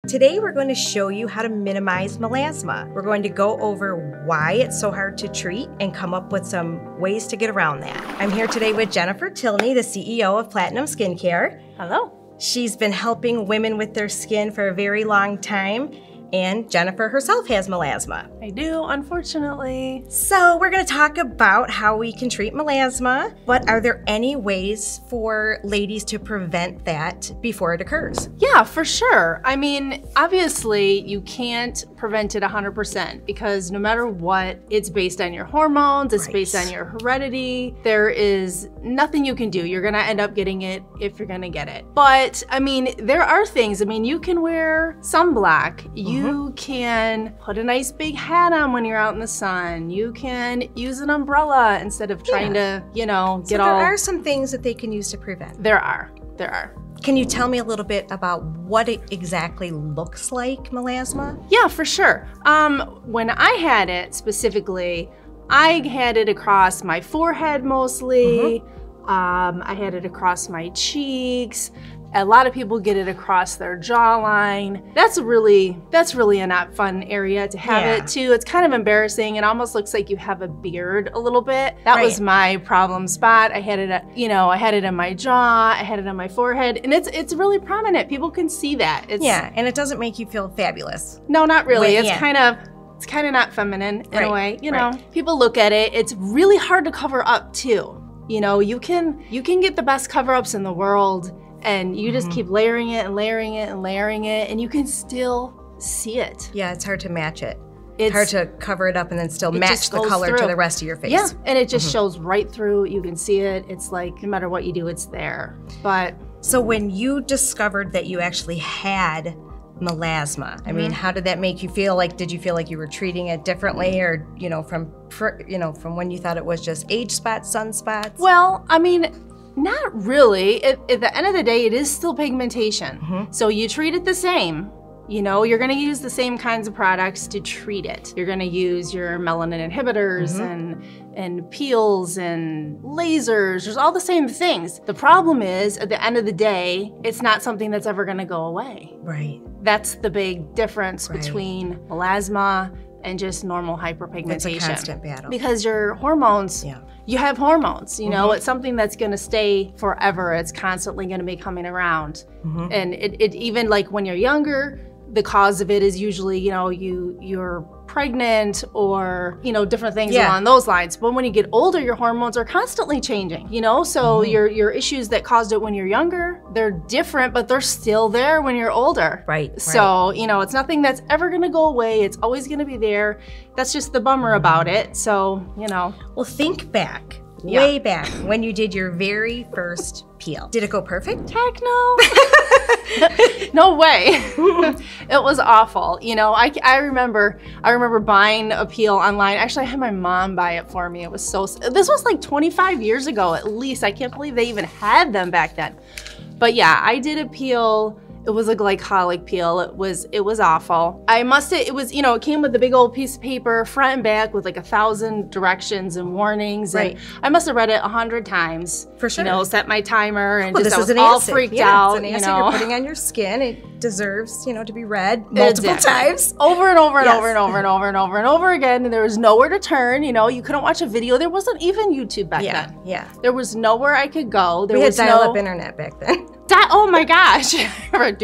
Today we're going to show you how to minimize melasma. We're going to go over why it's so hard to treat and come up with some ways to get around that. I'm here today with Jennifer Tilney, the CEO of Platinum Skincare. Hello. She's been helping women with their skin for a very long time, and Jennifer herself has melasma. I do, unfortunately. So we're going to talk about how we can treat melasma, but are there any ways for ladies to prevent that before it occurs? Yeah, for sure. I mean, obviously you can't prevent it 100% because no matter what, it's based on your hormones, it's based on your heredity. There is nothing you can do. You're going to end up getting it if you're going to get it. But I mean, there are things. I mean, you can wear sunblock. You can put a nice big hat on when you're out in the sun. You can use an umbrella instead of trying to, you know, there are some things that they can use to prevent. There are. Can you tell me a little bit about what it exactly looks like, melasma? Yeah, for sure. When I had it specifically, I had it across my forehead mostly. I had it across my cheeks. A lot of people get it across their jawline. That's really a not fun area to have it too. It's kind of embarrassing. It almost looks like you have a beard a little bit. That was my problem spot. I had it, I had it on my jaw. I had it on my forehead, and it's really prominent. People can see that. And it doesn't make you feel fabulous. No, not really. It's kind of not feminine in a way. You know, people look at it. It's really hard to cover up too. You know, you can get the best cover-ups in the world, and you just keep layering it and layering it and layering it, and you can still see it. Yeah, it's hard to match it. It's hard to cover it up and then still match the color to the rest of your face. Yeah, and it just shows right through. You can see it. It's like, no matter what you do, it's there. But so when you discovered that you actually had melasma, I mean, how did that make you feel? Like, did you feel like you were treating it differently, or from when you thought it was just age spots, sunspots? Well, I mean, not really. At the end of the day, it is still pigmentation. So you treat it the same. You know, you're gonna use the same kinds of products to treat it. You're gonna use your melanin inhibitors and peels and lasers. There's all the same things. The problem is, at the end of the day, it's not something that's ever gonna go away. Right. That's the big difference between melasma and just normal hyperpigmentation. It's a constant battle. Because your hormones, you have hormones, you know, it's something that's gonna stay forever. It's constantly gonna be coming around. And it even like when you're younger, the cause of it is usually, you're pregnant or, different things along those lines. But when you get older, your hormones are constantly changing, So your issues that caused it when you're younger, they're different, but they're still there when you're older. Right. So, it's nothing that's ever gonna go away. It's always gonna be there. That's just the bummer about it. So, Well, think back, way back, when you did your very first peel. Did it go perfect? Heck no. No way. It was awful. I remember buying a peel online. Actually, I had my mom buy it for me. It was this was like 25 years ago at least. I can't believe they even had them back then. But yeah, I did a peel. It was a glycolic peel. It was awful. It came with a big old piece of paper, front and back, with like 1,000 directions and warnings. And I must have read it 100 times. For sure. Set my timer and I was all freaked out. It's an acid you're putting on your skin. It deserves, to be read multiple times. Over and over and over and over and over and over and over again. And there was nowhere to turn. You couldn't watch a video. There wasn't even YouTube back then. Yeah. There was nowhere I could go. We had dial-up internet back then. Oh my gosh. You had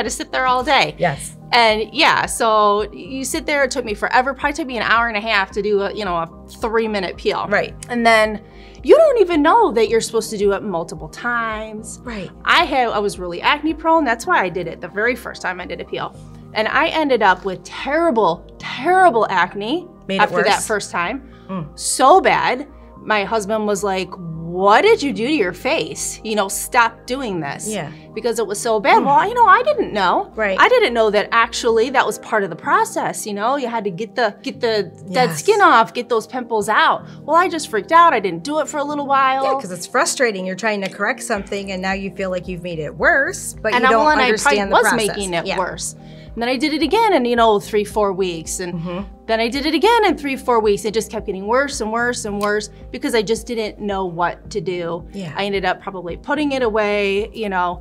to sit there all day. Yes. And yeah, so you sit there, it took me forever, probably took me an hour and a half to do a 3-minute peel. Right. And then you don't even know that you're supposed to do it multiple times. Right. I was really acne prone. That's why I did it the very first time I did a peel. And I ended up with terrible, terrible acne after that first time. So bad. My husband was like, what did you do to your face? Stop doing this. Yeah. Because it was so bad. Well, I didn't know. Right. I didn't know that actually that was part of the process. You had to get the dead skin off, get those pimples out. Well, I just freaked out. I didn't do it for a little while. Yeah, because it's frustrating. You're trying to correct something and now you feel like you've made it worse, but you don't understand the process. I was making it worse. And then I did it again in, 3-4 weeks. And then I did it again in 3-4 weeks. It just kept getting worse and worse and worse because I just didn't know what to do. Yeah. I ended up probably putting it away,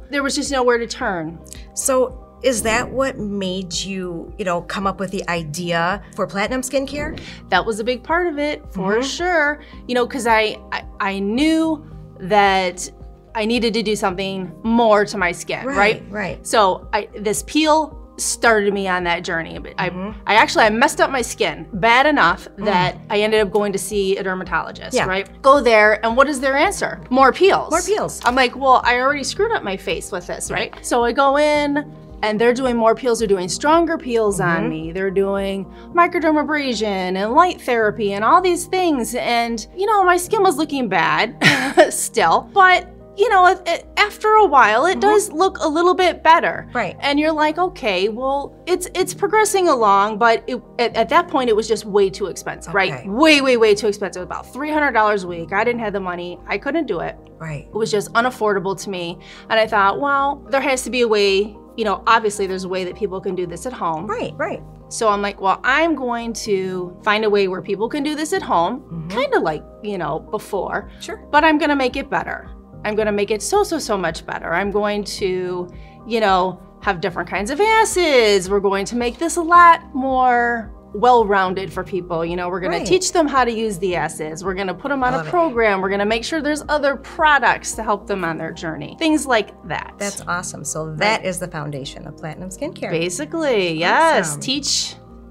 there was just nowhere to turn. So is that what made you, come up with the idea for Platinum Skincare? That was a big part of it, for sure. Because I knew that I needed to do something more to my skin, right? Right. So this peel started me on that journey. I messed up my skin bad enough that I ended up going to see a dermatologist, right? Go there, and what is their answer? More peels. More peels. I'm like, well, I already screwed up my face with this, right? So I go in, and they're doing more peels. They're doing stronger peels on me. They're doing microdermabrasion and light therapy and all these things. And, my skin was looking bad still, but after a while, it does look a little bit better. Right. And you're like, okay, well, it's progressing along, but at that point, it was just way too expensive, right? Way, way, way too expensive. About $300 a week. I didn't have the money. I couldn't do it. Right. It was just unaffordable to me. And I thought, well, there has to be a way, obviously there's a way that people can do this at home. Right. So I'm like, well, I'm going to find a way where people can do this at home, kind of like, before. Sure. But I'm gonna make it better. I'm gonna make it so much better. I'm going to, have different kinds of acids. We're going to make this a lot more well-rounded for people. We're gonna teach them how to use the acids. We're gonna put them on a program. We're gonna make sure there's other products to help them on their journey. Things like that. That's awesome. So that is the foundation of Platinum Skincare. Basically, yes. Awesome.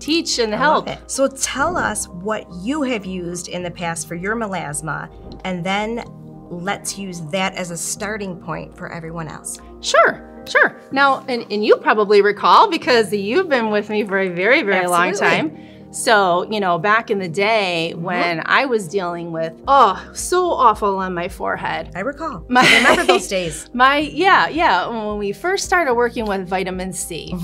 Teach and help. So tell us what you have used in the past for your melasma, and then let's use that as a starting point for everyone else. Sure. Now, and you probably recall because you've been with me for a very, very long time. So, back in the day when I was dealing with, so awful on my forehead. I recall. I remember those days. When we first started working with vitamin C.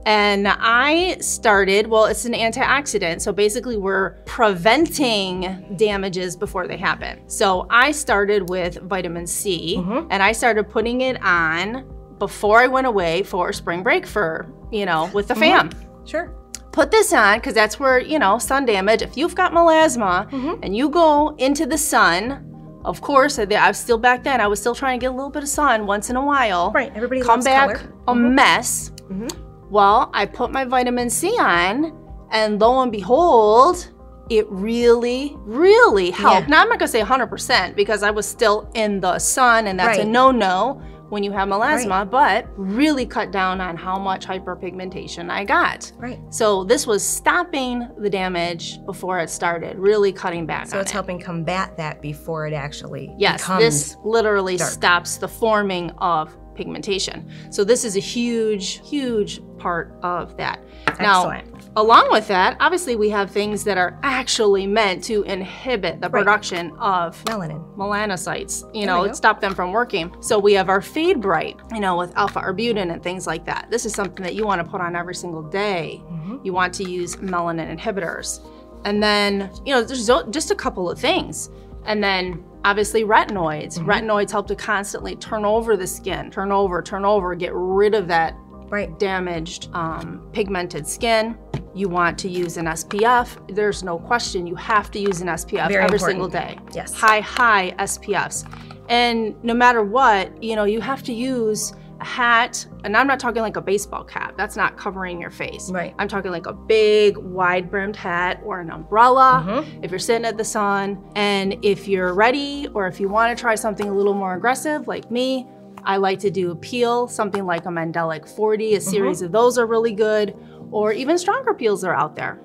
And I started, well, it's an antioxidant. So basically we're preventing damages before they happen. So I started with vitamin C and I started putting it on before I went away for spring break for, with the fam. Sure. Put this on because that's where, sun damage. If you've got melasma and you go into the sun, of course, I was still back then, I was still trying to get a little bit of sun once in a while. Right, everybody come loves back color. A mess. Well, I put my vitamin C on, and lo and behold, it really, really helped. Now, I'm not gonna say 100% because I was still in the sun, and that's a no-no when you have melasma, but really cut down on how much hyperpigmentation I got. Right. So this was stopping the damage before it started, really cutting back on it. So it's helping combat that before it actually Yes, becomes this literally dark. stops the forming of pigmentation. So this is a huge, huge part of that. Excellent. Now, along with that, obviously we have things that are actually meant to inhibit the production of melanocytes, stop them from working. So we have our Fade Bright, with alpha arbutin and things like that. This is something that you want to put on every single day. You want to use melanin inhibitors. And then, there's just a couple of things. And then obviously retinoids. Retinoids help to constantly turn over the skin, turn over, get rid of that damaged pigmented skin. You want to use an SPF. There's no question you have to use an SPF every single day. Yes. High SPFs. And no matter what, you have to use a hat, and I'm not talking like a baseball cap. That's not covering your face. Right. I'm talking like a big, wide-brimmed hat or an umbrella if you're sitting at the sun. And if you're ready, or if you want to try something a little more aggressive like me, I like to do a peel, something like a Mandelic 40. A series of those are really good, or even stronger peels are out there.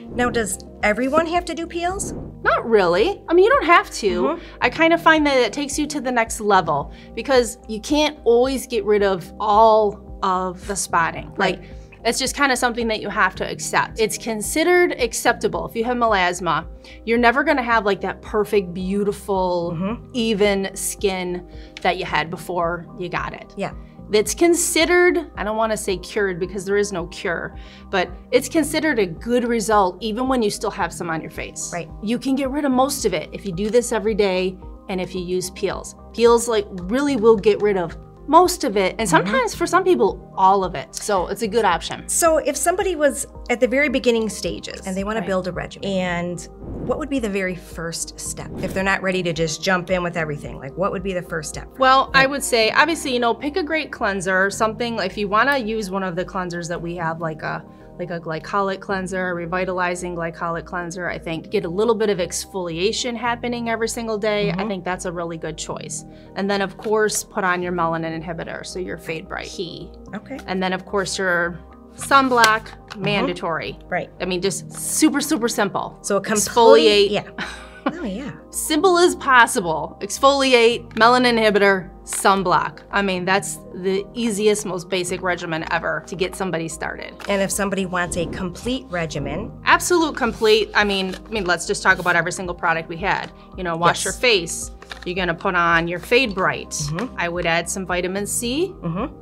Now, does everyone have to do peels? Not really. I mean, you don't have to. I kind of find that it takes you to the next level because you can't always get rid of all of the spotting. Like, it's just kind of something that you have to accept. It's considered acceptable. If you have melasma, you're never gonna have like that perfect, beautiful, even skin that you had before you got it. Yeah. It's considered, I don't want to say cured because there is no cure, but it's considered a good result even when you still have some on your face. Right. You can get rid of most of it if you do this every day and if you use peels. Peels really will get rid of most of it, and sometimes for some people, all of it. So it's a good option. So if somebody was at the very beginning stages and they want to Right. build a regimen, and what would be the very first step if they're not ready to just jump in with everything? Like, what would be the first step? Well, I would say, obviously, you know, pick a great cleanser, something, if you want to use one of the cleansers that we have, like a glycolic cleanser, a revitalizing glycolic cleanser, I think get a little bit of exfoliation happening every single day. I think that's a really good choice. And then of course, put on your melanin inhibitor, so your Fade Bright key. Okay. And then of course your sunblock, mandatory. Right. I mean, just super, super simple. So a exfoliate. Yeah. Oh, yeah. Simple as possible. Exfoliate, melanin inhibitor, sunblock. I mean, that's the easiest, most basic regimen ever to get somebody started. And if somebody wants a complete regimen, Absolute complete. I mean, let's just talk about every single product we had. You know, wash your face. You're gonna put on your Fade Bright. I would add some vitamin C.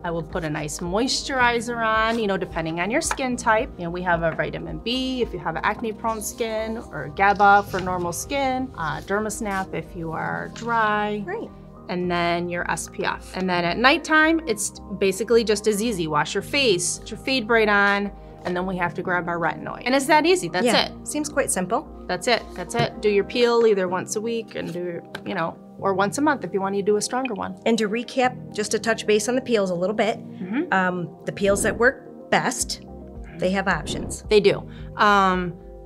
I will put a nice moisturizer on, you know, depending on your skin type. You know, we have a vitamin B if you have acne prone skin, or GABA for normal skin, Dermasnap if you are dry. right. And then your SPF. And then at nighttime, it's basically just as easy. Wash your face, put your Fade Bright on, and then we have to grab our retinoid. And it's that easy, that's Yeah. it. Seems quite simple. That's it, that's it. Do your peel either once a week and do, you know, or once a month if you want to do a stronger one. And to recap, just to touch base on the peels a little bit, the peels that work best, they have options. They do.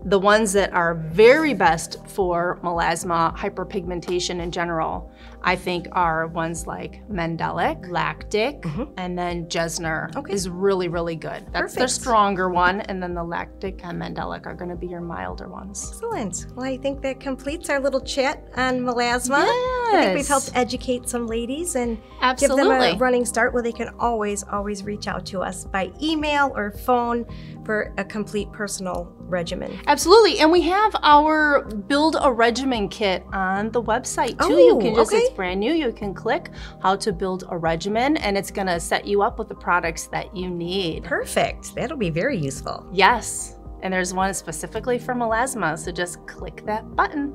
The ones that are very best for melasma, hyperpigmentation in general, I think are ones like Mandelic, Lactic, and then Jesner is really, really good. That's the Perfect. stronger one, and then the Lactic and Mandelic are gonna be your milder ones. Excellent. Well, I think that completes our little chat on melasma. I think we've Yes. helped educate some ladies and give them Absolutely. a running start where they can always reach out to us by email or phone for a complete personal regimen. Absolutely, and we have our Build a Regimen kit on the website too. You can just, okay. it's brand new, you can click how to build a regimen and it's gonna set you up with the products that you need. Perfect. That'll be very useful. Yes, and there's one specifically for melasma, so just click that button.